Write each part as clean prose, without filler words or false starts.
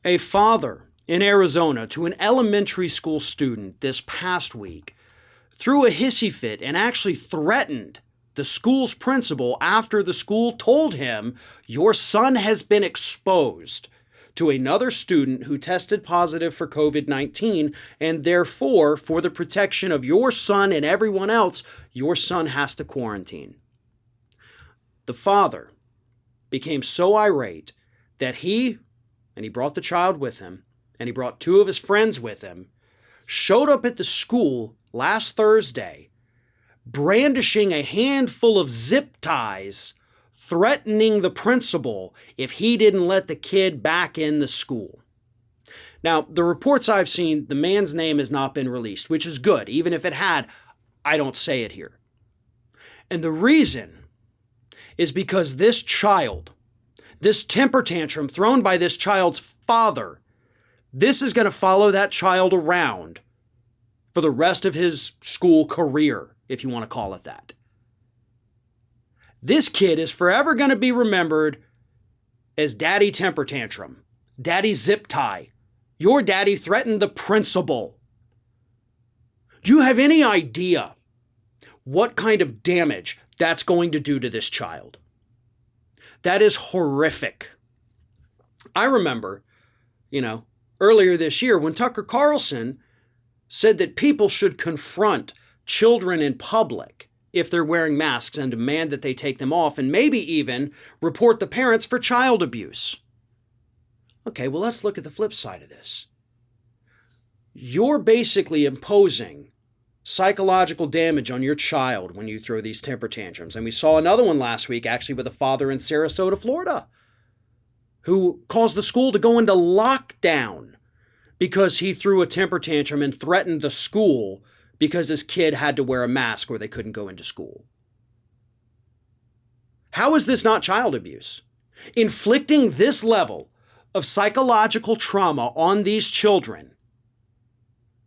A father in Arizona to an elementary school student this past week threw a hissy fit and actually threatened the school's principal after the school told him, "Your son has been exposed to another student who tested positive for COVID-19, and therefore, for the protection of your son and everyone else, your son has to quarantine." The father became so irate that he brought the child with him, and he brought two of his friends with him, showed up at the school last Thursday, brandishing a handful of zip ties, threatening the principal if he didn't let the kid back in the school. Now, the reports I've seen, the man's name has not been released, which is good. Even if it had, I don't say it here. And the reason is because this child, this temper tantrum thrown by this child's father, this is going to follow that child around for the rest of his school career, if you want to call it that. This kid is forever going to be remembered as Daddy Temper Tantrum, Daddy Zip Tie. Your daddy threatened the principal. Do you have any idea what kind of damage that's going to do to this child? That is horrific. I remember, earlier this year when Tucker Carlson said that people should confront children in public if they're wearing masks and demand that they take them off, and maybe even report the parents for child abuse. Okay, well, let's look at the flip side of this. You're basically imposing psychological damage on your child when you throw these temper tantrums. And we saw another one last week, actually, with a father in Sarasota, Florida, who caused the school to go into lockdown because he threw a temper tantrum and threatened the school because his kid had to wear a mask or they couldn't go into school. How is this not child abuse? Inflicting this level of psychological trauma on these children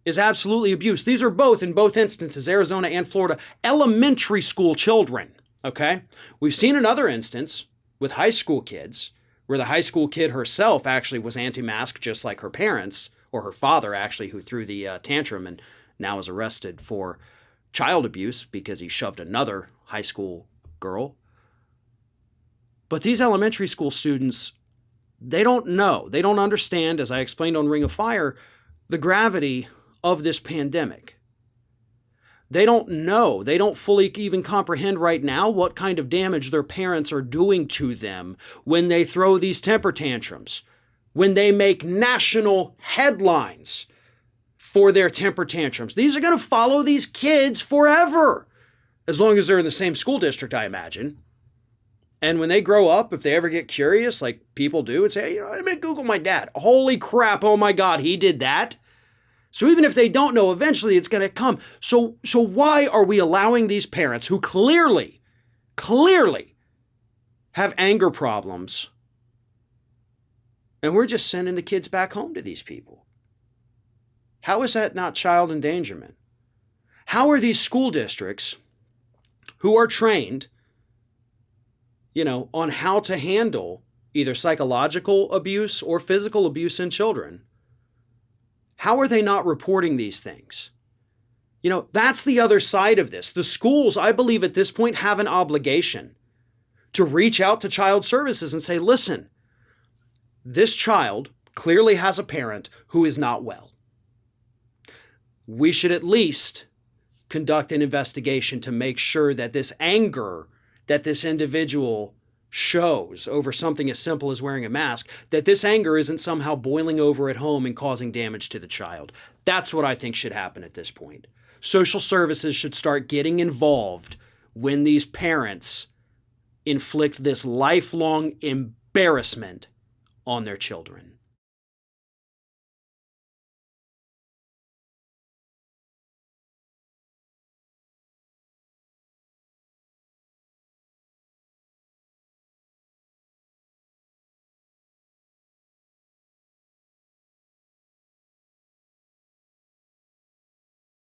is absolutely abuse. These are both, in both instances, Arizona and Florida, elementary school children, okay? We've seen another instance with high school kids where the high school kid herself actually was anti-mask just like her parents, or her father actually, who threw the tantrum and now is arrested for child abuse because he shoved another high school girl. But these elementary school students, they don't know. They don't understand, as I explained on Ring of Fire, the gravity of this pandemic. They don't know. They don't fully even comprehend right now what kind of damage their parents are doing to them when they throw these temper tantrums, when they make national headlines for their temper tantrums. These are going to follow these kids forever, as long as they're in the same school district, I imagine. And when they grow up, if they ever get curious, like people do, and say, I'm going to Google my dad. Holy crap, oh my God, he did that? So even if they don't know, eventually it's going to come. So why are we allowing these parents who clearly have anger problems, and we're just sending the kids back home to these people? How is that not child endangerment? How are these school districts who are trained, on how to handle either psychological abuse or physical abuse in children, how are they not reporting these things? That's the other side of this. The schools, I believe at this point, have an obligation to reach out to child services and say, listen, this child clearly has a parent who is not well. We should at least conduct an investigation to make sure that this anger that this individual shows over something as simple as wearing a mask, that this anger isn't somehow boiling over at home and causing damage to the child. That's what I think should happen at this point. Social services should start getting involved when these parents inflict this lifelong embarrassment on their children.